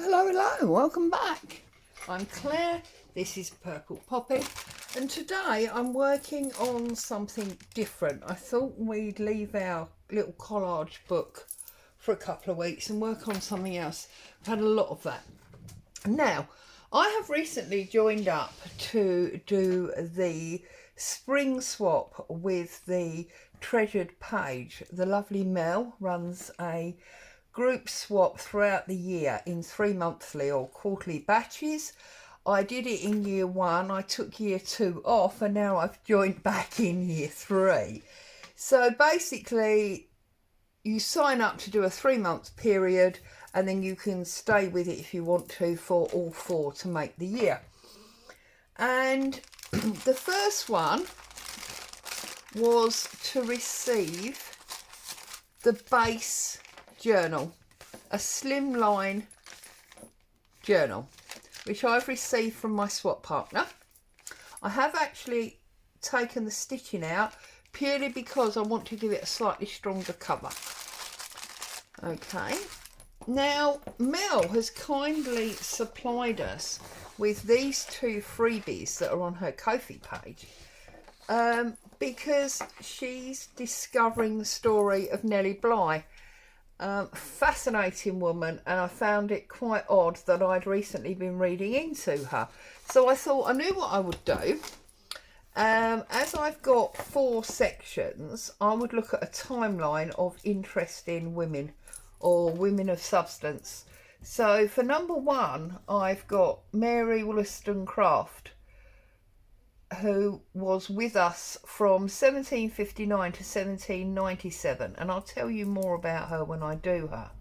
Hello, welcome back. I'm Claire, this is Purple Poppy, and today I'm working on something different. I thought we'd leave our little collage book for a couple of weeks and work on something else. I've had a lot of that. Now, I have recently joined up to do the spring swap with the Treasured Page. The lovely Mel runs a group swap throughout the year in 3 monthly or quarterly batches. I did it in year 1, I took year 2 off, and now I've joined back in year 3. So basically you sign up to do a 3-month period, and then you can stay with it if you want to for all 4 to make the year. And the first one was to receive the base journal, a slimline journal, which I've received from my swap partner. I have actually taken the stitching out purely because I want to give it a slightly stronger cover. Okay, now Mel has kindly supplied us with these 2 freebies that are on her Ko-fi page, because she's discovering the story of Nellie Bly. Fascinating woman, and I found it quite odd that I'd recently been reading into her. So I thought I knew what I would do. As I've got 4 sections, I would look at a timeline of interesting women or women of substance. So for number 1, I've got Mary Wollstonecraft, who was with us from 1759 to 1797, and I'll tell you more about her when I do her.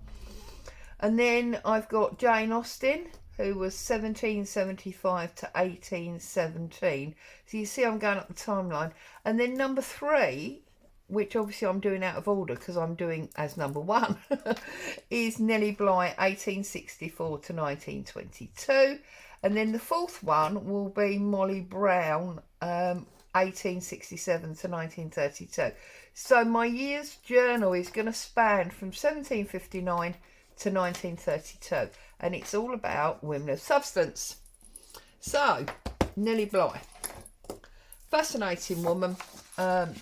And then I've got Jane Austen, who was 1775 to 1817. So you see I'm going up the timeline. And then number 3, which obviously I'm doing out of order because I'm doing as number 1, is Nellie Bly 1864 to 1922. And then the 4th one will be Molly Brown, 1867 to 1932. So my year's journal is going to span from 1759 to 1932. And it's all about women of substance. So, Nellie Bly. Fascinating woman.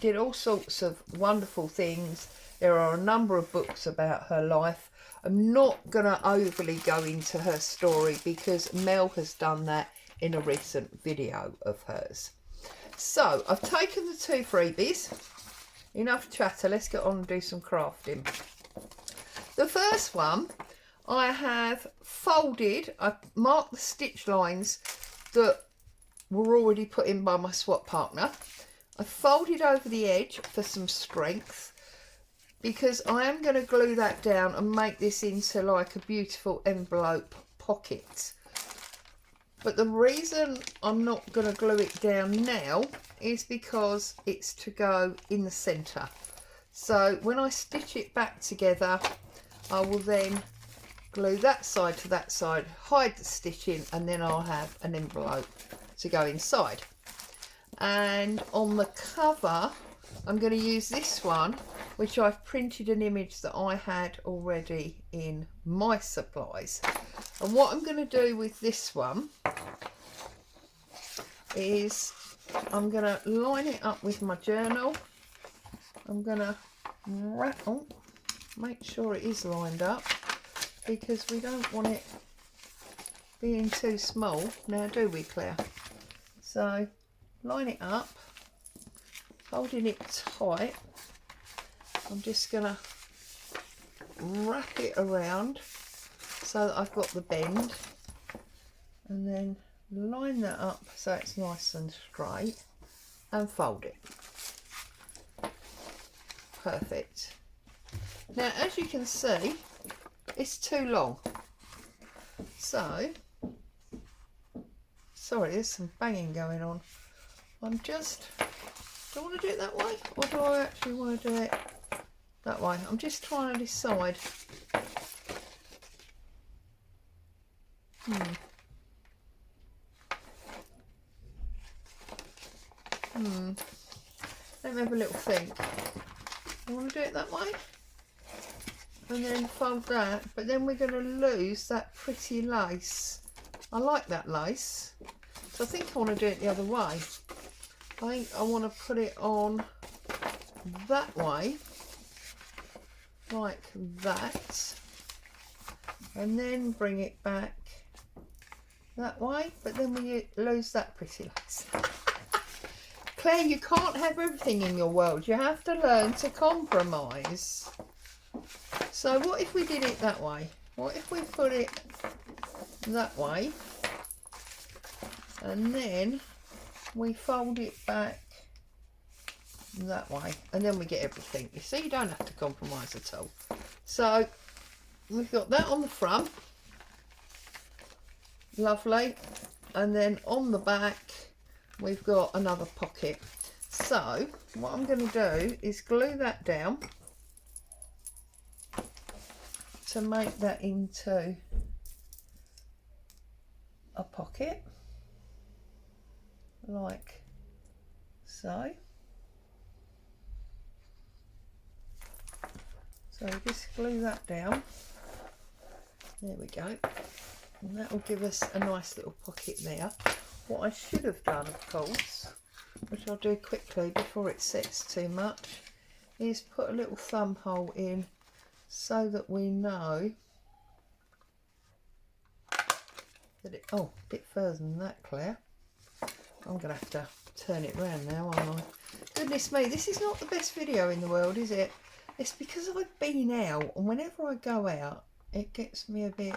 Did all sorts of wonderful things. There are a number of books about her life. I'm not going to overly go into her story because Mel has done that in a recent video of hers. So I've taken the 2 freebies. Enough chatter, let's get on and do some crafting. The first one I have folded, I marked the stitch lines that were already put in by my swap partner. I folded over the edge for some strength, because I am going to glue that down and make this into like a beautiful envelope pocket. But the reason I'm not going to glue it down now is because it's to go in the centre. So when I stitch it back together, I will then glue that side to that side, hide the stitching, and then I'll have an envelope to go inside. And on the cover, I'm going to use this one, which I've printed an image that I had already in my supplies. And what I'm going to do with this one is I'm going to line it up with my journal. I'm going to make sure it is lined up, because we don't want it being too small, now do we, Claire? So line it up, holding it tight. I'm just going to wrap it around so that I've got the bend, and then line that up so it's nice and straight, and fold it. Perfect. Now, as you can see, it's too long. So, sorry, there's some banging going on. I'm just, do I want to do it that way, or do I actually want to do it that way? I'm just trying to decide. Let me have a little think. I want to do it that way. and then fold that, but then we're going to lose that pretty lace. I like that lace, so I think I want to do it the other way. I think I want to put it on that way, like that, and then bring it back that way, but then we lose that pretty lace. Claire, you can't have everything in your world. You have to learn to compromise. So what if we did it that way? What if we put it that way, and then we fold it back that way, and then we get everything. You see, you don't have to compromise at all. So we've got that on the front, lovely, and then on the back we've got another pocket. So what I'm going to do is glue that down to make that into a pocket, like so. So just glue that down. There we go. And that will give us a nice little pocket there. What I should have done, of course, which I'll do quickly before it sets too much, is put a little thumb hole in so that we know that it, oh, a bit further than that, Claire. I'm going to have to turn it round now, aren't I? Goodness me, this is not the best video in the world, is it? It's because I've been out, and whenever I go out, it gets me a bit...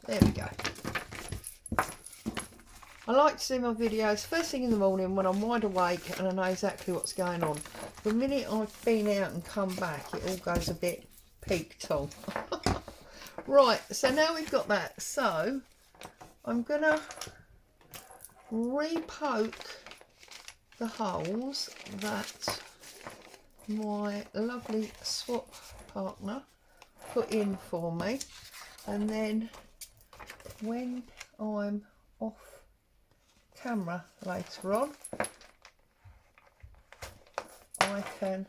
There we go. I like to do my videos first thing in the morning when I'm wide awake and I know exactly what's going on. The minute I've been out and come back, it all goes a bit peaked on. Right, so now we've got that. So I'm going to re-poke the holes that my lovely swap partner put in for me, and then when I'm off camera later on, I can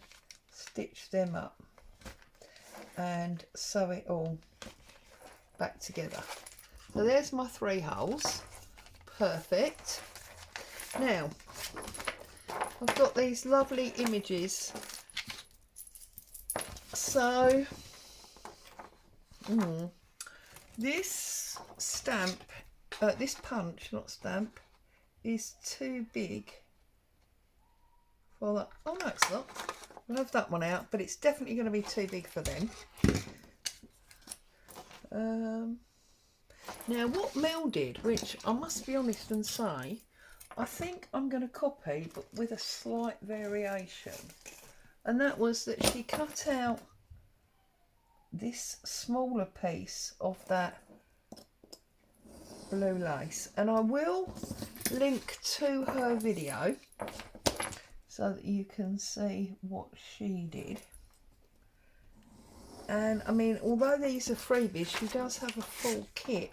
stitch them up and sew it all back together. So there's my 3 holes. Perfect. Now I've got these lovely images. So this stamp, this punch, not stamp, is too big for that. Oh no, it's not. I'll have that one out, but it's definitely going to be too big for them. Now what Mel did, which I must be honest and say, I think I'm going to copy, but with a slight variation. And that was that she cut out this smaller piece of that blue lace, and I will link to her video so that you can see what she did. And I mean, although these are freebies, she does have a full kit.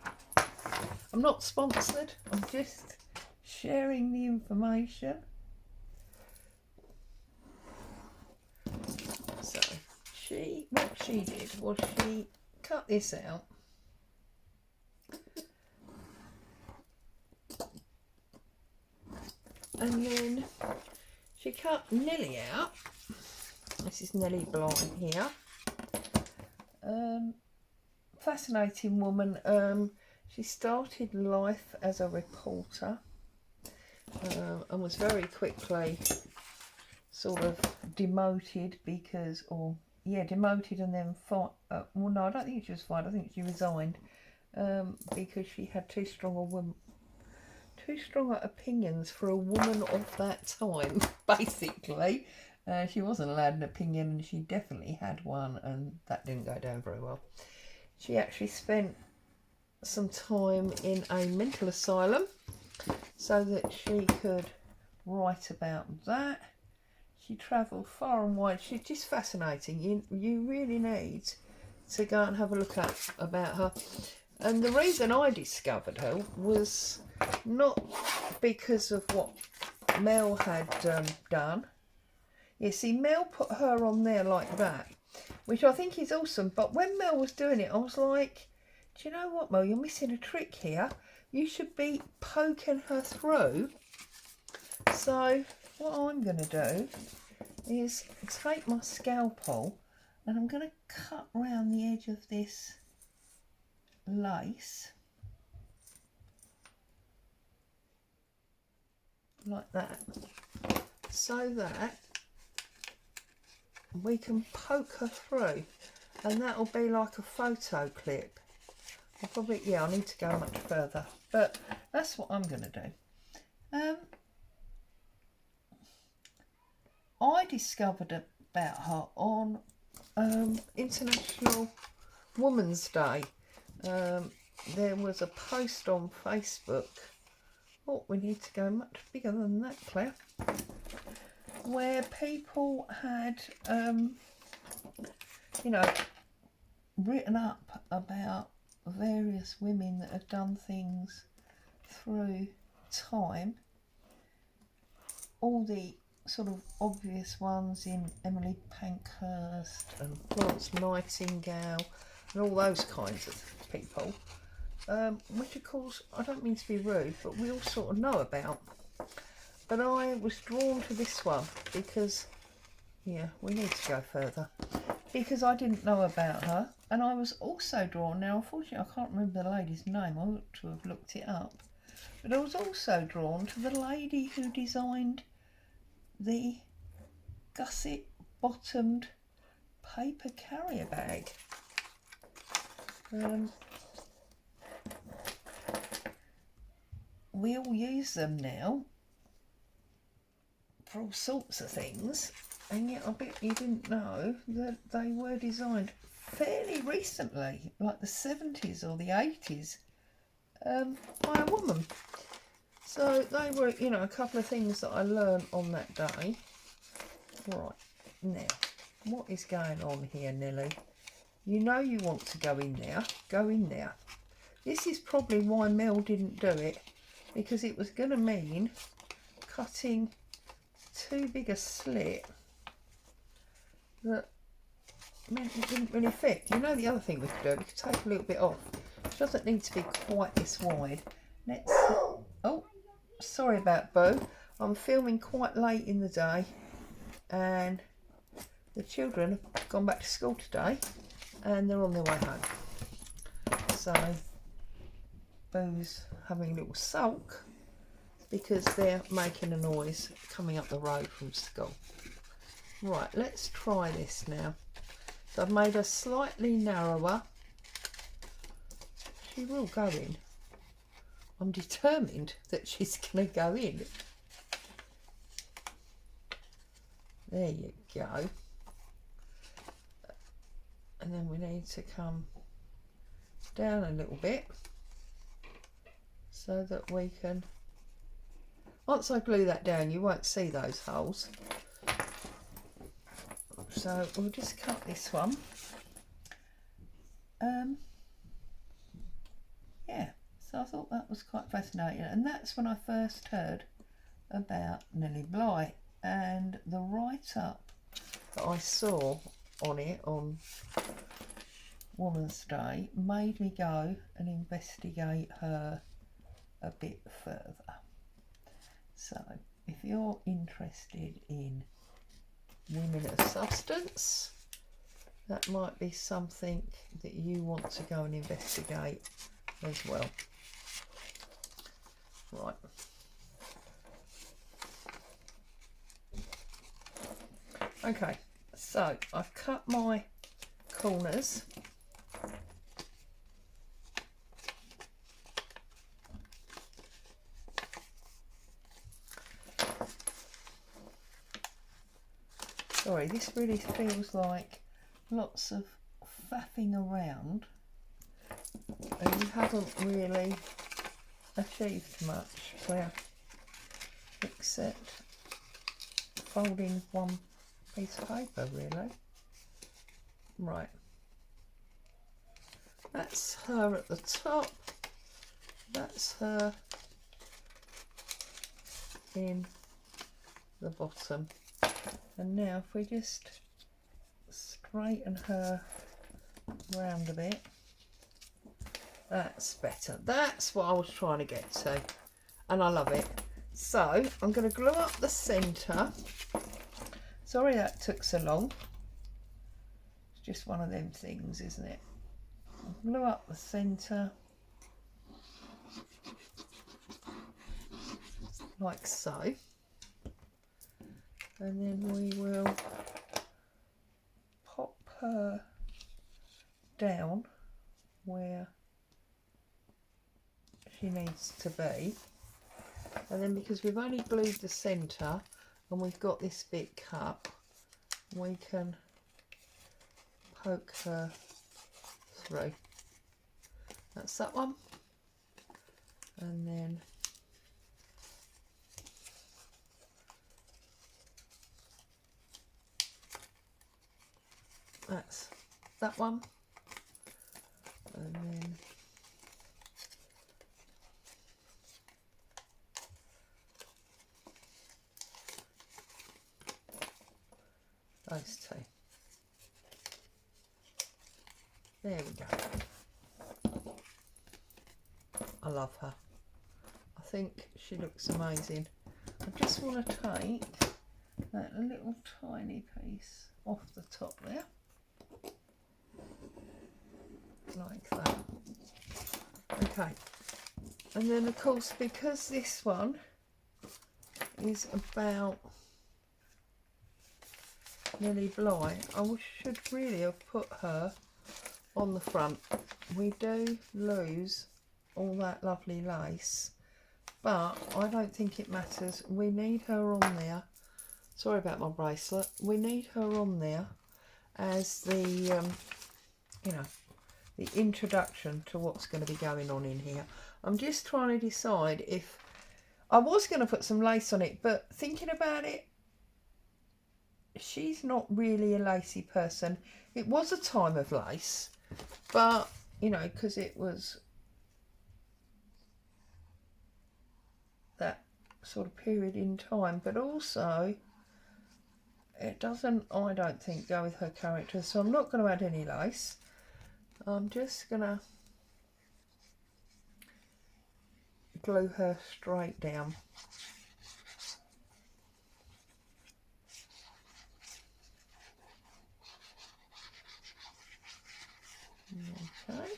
I'm not sponsored, I'm just sharing the information. So what she did was she cut this out, and then she cut Nellie out. This is Nellie Bly here. Fascinating woman. She started life as a reporter and was very quickly sort of demoted because, demoted and then well no, I don't think she was fired. I think she resigned because she had too strong opinions for a woman of that time, basically. She wasn't allowed an opinion, and she definitely had one, and that didn't go down very well. She actually spent some time in a mental asylum so that she could write about that. She travelled far and wide. She's just fascinating. You really need to go and have a look about her. And the reason I discovered her was not because of what Mel had done. You see, Mel put her on there like that which I think is awesome. But when Mel was doing it, I was like, do you know what, Mel, you're missing a trick here. You should be poking her through. So what I'm going to do is take my scalpel and I'm going to cut round the edge of this lace like that, so that we can poke her through, and that'll be like a photo clip. I'll probably, yeah, I need to go much further, but that's what I'm going to do. I discovered about her on International Women's Day. There was a post on Facebook. Oh, we need to go much bigger than that, Claire. Where people had, you know, written up about various women that had done things through time. All the sort of obvious ones in Emily Pankhurst and Florence Nightingale and all those kinds of people, which of course I don't mean to be rude, but we all sort of know about. But I was drawn to this one because, yeah, we need to go further, because I didn't know about her. And I was also drawn, now unfortunately I can't remember the lady's name, I ought to have looked it up, but I was also drawn to the lady who designed the gusset bottomed paper carrier bag. We all use them now for all sorts of things, and yet I bet you didn't know that they were designed fairly recently, like the 70s or the 80s, by a woman. So they were, you know, a couple of things that I learned on that day. Right, now, what is going on here, Nelly? You know you want to go in there. Go in there. This is probably why Mel didn't do it, because it was going to mean cutting too big a slit that meant it didn't really fit. You know the other thing we could do? We could take a little bit off. It doesn't need to be quite this wide. Let's... Oh, sorry about Boo. I'm filming quite late in the day and the children have gone back to school today and they're on their way home. So Boo's having a little sulk because they're making a noise coming up the road from school. Right, let's try this now. So I've made her slightly narrower. She will go in. I'm determined that she's going to go in. There you go. And then we need to come down a little bit so that we can... Once I glue that down, you won't see those holes. So we'll just cut this one. Yeah, so I thought that was quite fascinating, and that's when I first heard about Nellie Bly, and the write-up that I saw on it on Woman's Day made me go and investigate her a bit further. So if you're interested in women of substance, that might be something that you want to go and investigate as well. Right. Okay, so I've cut my corners. Sorry, this really feels like lots of faffing around and you haven't really achieved much, Claire, except folding one piece of paper, really. Right, that's her at the top, that's her in the bottom. And now if we just straighten her round a bit. That's better. That's what I was trying to get to, and I love it. So I'm going to glue up the centre. Sorry that took so long. It's just one of them things, isn't it? I'll glue up the centre like so, and then we will pop her down where she needs to be. And then because we've only glued the centre and we've got this bit cut, we can poke her through. That's that one. And then that's that one. And then those two. There we go. I love her. I think she looks amazing. I just want to take that little tiny piece off the top there, like that. Okay, and then of course, because this one is about Nellie Bly, I should really have put her on the front. We do lose all that lovely lace, but I don't think it matters. We need her on there. Sorry about my bracelet. We need her on there as the you know, the introduction to what's going to be going on in here. I'm just trying to decide if I was going to put some lace on it, but thinking about it, she's not really a lacy person. It was a time of lace, but you know, because it was that sort of period in time, but also it doesn't, I don't think, go with her character. So I'm not going to add any lace. I'm just going to glue her straight down. Okay,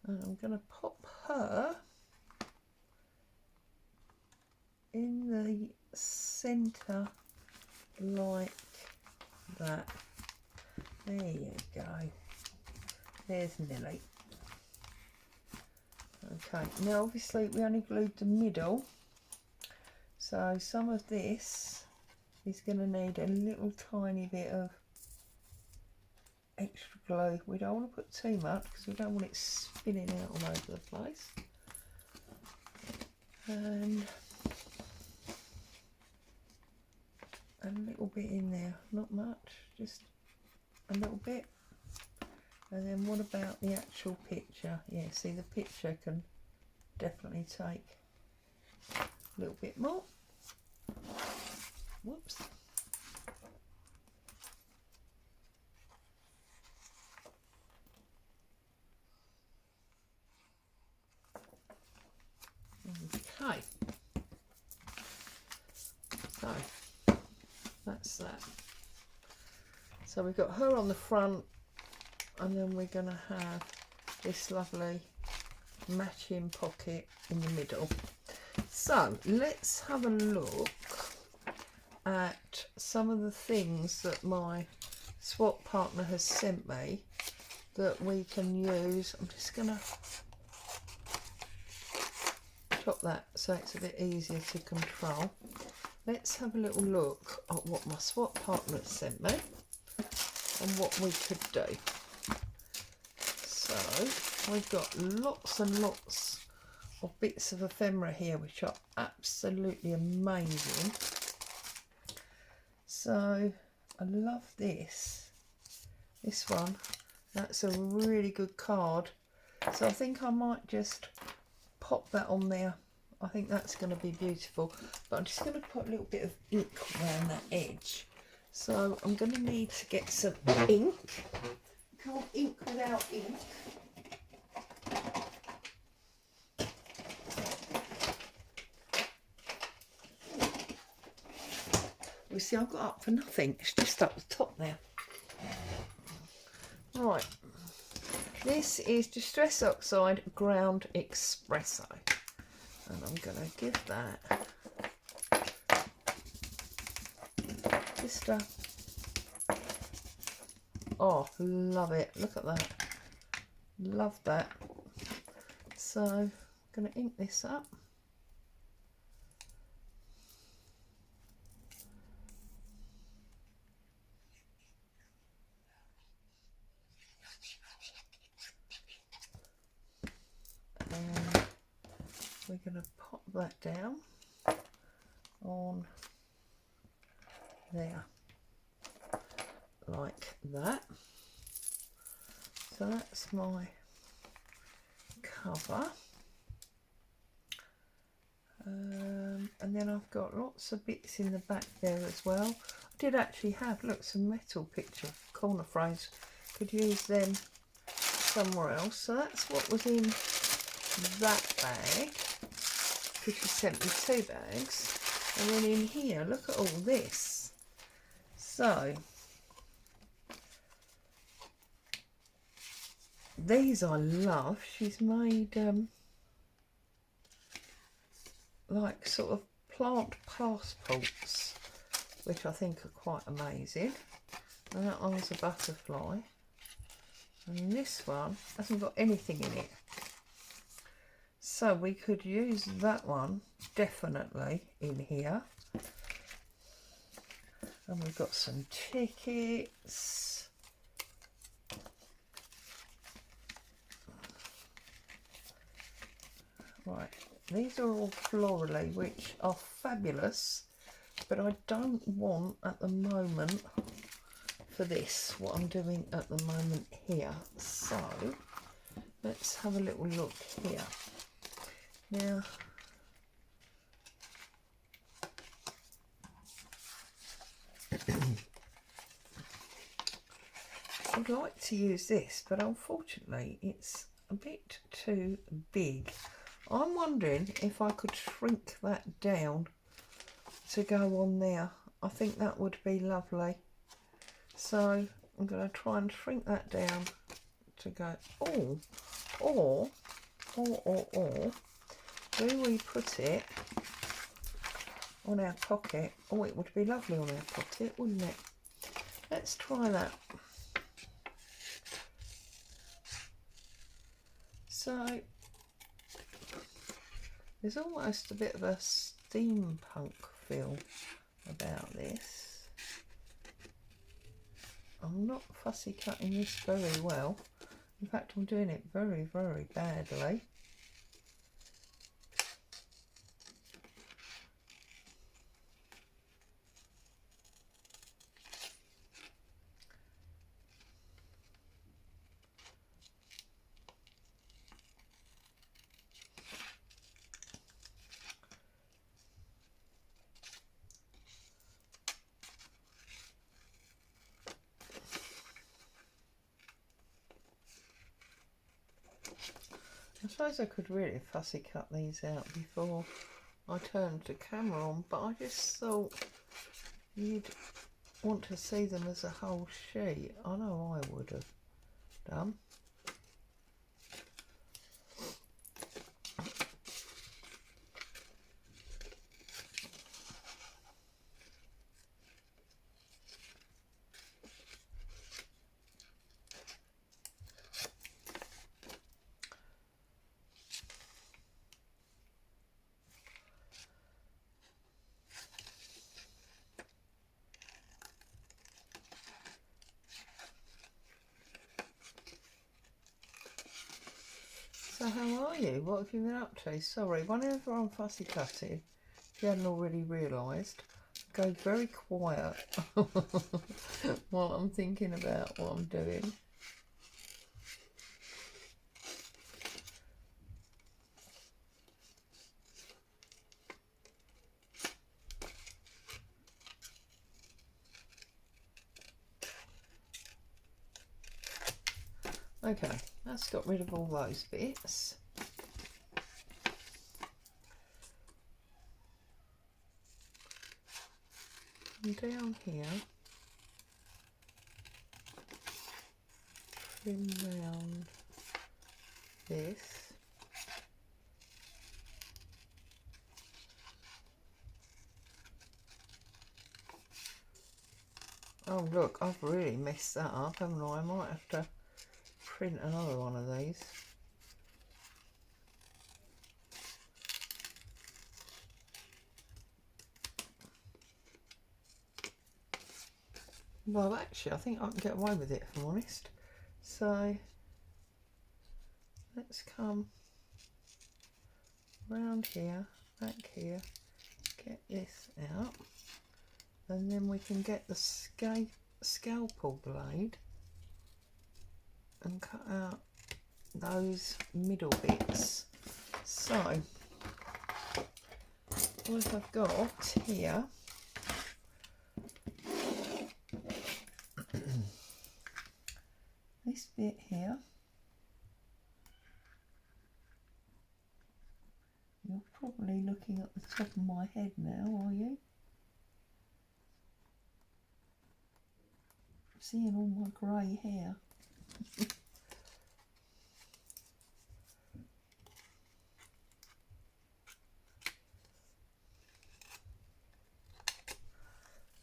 and I'm going to pop her in the centre like that. There you go. There's Nellie. Okay, now obviously we only glued the middle, so some of this is going to need a little tiny bit of extra glue. We don't want to put too much because we don't want it spilling out all over the place. And a little bit in there, not much, just a little bit. And then what about the actual picture? Yeah, see, the picture can definitely take a little bit more. Whoops. Okay, so that's that. So we've got her on the front, and then we're going to have this lovely matching pocket in the middle. So let's have a look at some of the things that my swap partner has sent me that we can use. I'm just going to chop that so it's a bit easier to control. Let's have a little look at what my swap partner has sent me and what we could do. So we've got lots and lots of bits of ephemera here which are absolutely amazing. So I love this one. That's a really good card, so I think I might just pop that on there. I think that's going to be beautiful, but I'm just going to put a little bit of ink around that edge So I'm going to need to get some ink. Can't ink without ink. You see, I've got up for nothing. It's just up the top there. Right. This is Distress Oxide Ground Espresso. And I'm going to give that just a... Oh, love it. Look at that. Love that. So I'm going to ink this up. And we're going to pop that down on there like that. So that's my cover. And then I've got lots of bits in the back there as well. I did actually have, look, some metal picture corner frames. Could use them somewhere else. So that's what was in that bag, because she sent me 2 bags. And then in here, look at all this. So these I love. She's made like sort of plant passports, which I think are quite amazing. And that one's a butterfly. And this one hasn't got anything in it. So we could use that one definitely in here. And we've got some tickets. Right, these are all florally, which are fabulous, but I don't want at the moment for this what I'm doing at the moment here. So let's have a little look here. Now, I'd like to use this, but unfortunately it's a bit too big. I'm wondering if I could shrink that down to go on there. I think that would be lovely. So I'm going to try and shrink that down to go. Or do we put it on our pocket? Oh, it would be lovely on our pocket, wouldn't it? Let's try that. So there's almost a bit of a steampunk feel about this. I'm not fussy cutting this very well. In fact, I'm doing it very, very badly. I suppose I could really fussy cut these out before I turned the camera on, but I just thought you'd want to see them as a whole sheet. I know I would have done. So how are you? What have you been up to? Sorry, whenever I'm fussy cutting, if you hadn't already realised, go very quiet while I'm thinking about what I'm doing. Okay, that's got rid of all those bits. And down here, trim round this. Oh look, I've really messed that up, haven't I? I might have to print another one of these. Well, actually, I think I can get away with it, if I'm honest. So, let's come round here, back here, get this out, and then we can get the scalpel blade and cut out those middle bits. So, what I've got here this bit here, you're probably looking at the top of my head now, are you? Seeing all my grey hair.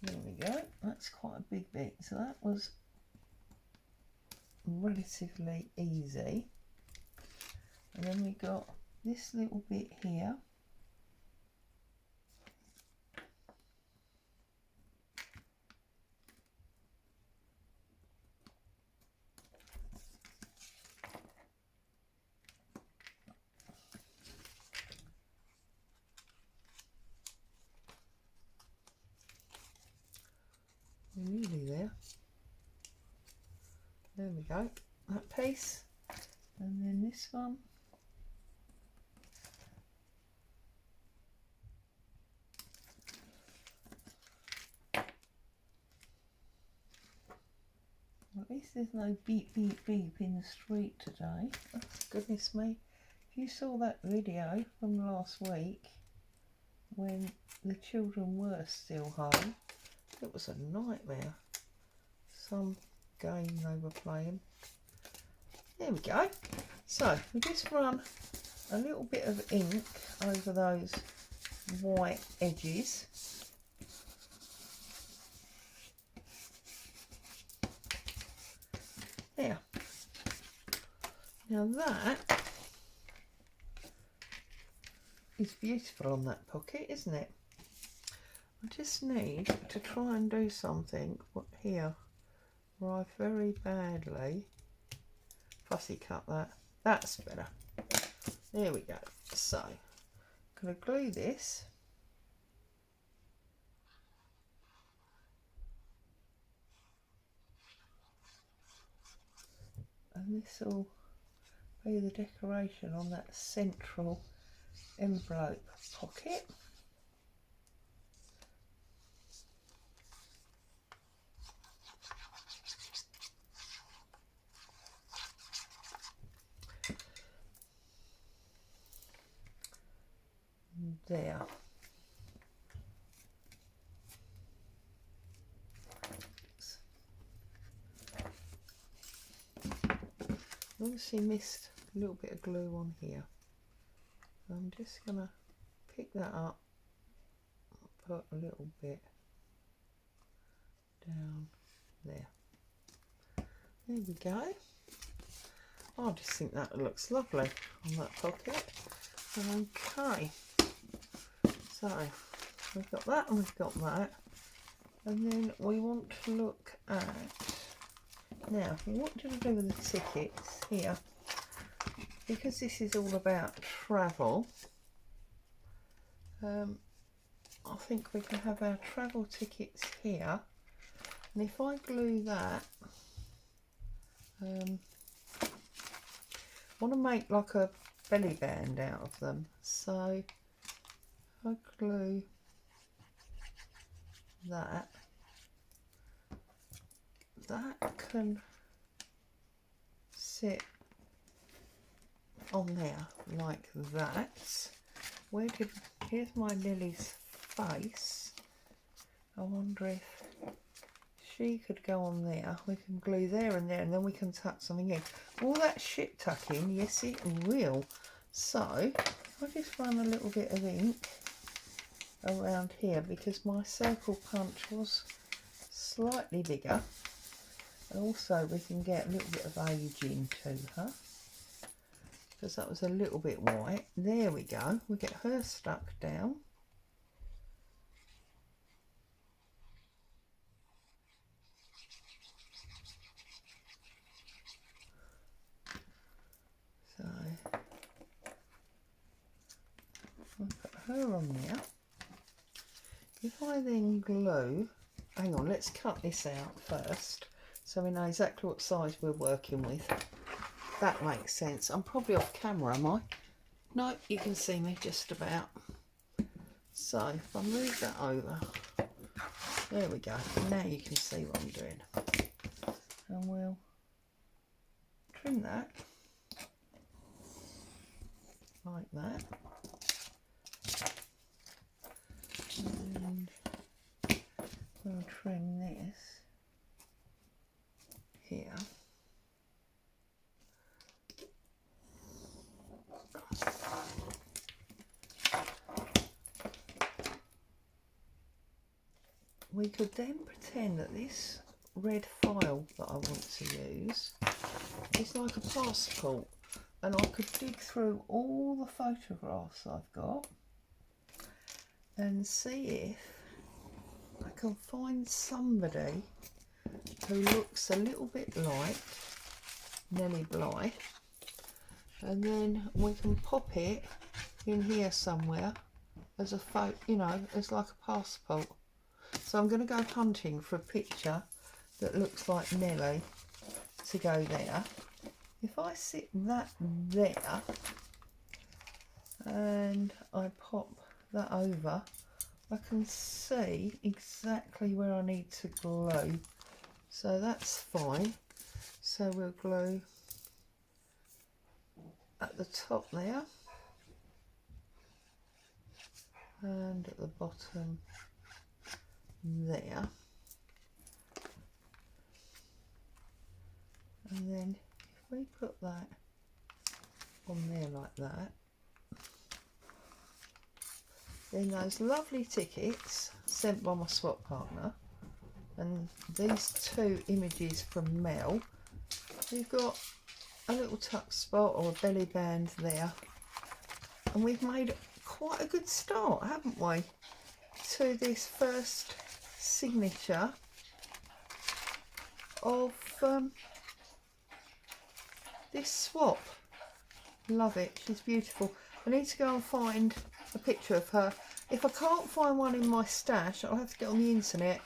There we go, that's quite a big bit, so that was relatively easy. And then we got this little bit here. We're nearly there. There we go, that piece. And then this one. At least there's no beep beep beep in the street today. Oh, goodness me. If you saw that video from last week when the children were still home, it was a nightmare. Some game they were playing. There we go. So we just run a little bit of ink over those white edges. There. Now that is beautiful on that pocket, isn't it? I just need to try and do something here where I very badly fussy cut that. That's better. There we go. So I'm going to glue this. And this will be the decoration on that central envelope pocket. There. Obviously missed a little bit of glue on here. I'm just going to pick that up, put a little bit down there. There we go. I just think that looks lovely on that pocket. Okay, so we've got that and we've got that, and then we want to look at, now what do we do with the tickets here, because this is all about travel. I think we can have our travel tickets here, and if I glue that, I want to make like a belly band out of them, so if I glue that, that can sit on there like that. Here's my Lily's face. I wonder if she could go on there. We can glue there and there, and then we can tuck something in. All that shit tucking, yes it will. So I just run a little bit of ink around here because my circle punch was slightly bigger. And also we can get a little bit of age into her, because that was a little bit white. There we go. We get her stuck down. So I'll put her on there. If I then glue, hang on, let's cut this out first so we know exactly what size we're working with. That makes sense. I'm probably off camera, am I? No, you can see me just about. So if I move that over, there we go. Now you can see what I'm doing. And we'll trim that like that. And we'll trim this here. We could then pretend that this red file that I want to use is like a passport, and I could dig through all the photographs I've got and see if I can find somebody who looks a little bit like Nellie Bly, and then we can pop it in here somewhere as a photo, you know, as like a passport. So I'm going to go hunting for a picture that looks like Nellie to go there. If I sit that there and I pop that over, I can see exactly where I need to glue. So that's fine. So we'll glue at the top there and at the bottom there, and then if we put that on there like that, then those lovely tickets sent by my swap partner and these two images from Mel, we've got a little tuck spot or a belly band there, and we've made quite a good start, haven't we, to this first signature of this swap. Love it, she's beautiful. I need to go and find a picture of her. If I can't find one in my stash, I'll have to get on the internet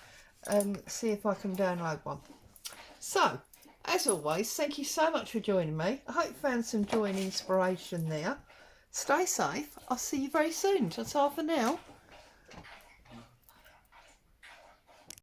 and see if I can download one. So, as always, thank you so much for joining me. I hope you found some joy and inspiration there. Stay safe. I'll see you very soon. Ta-ta for now.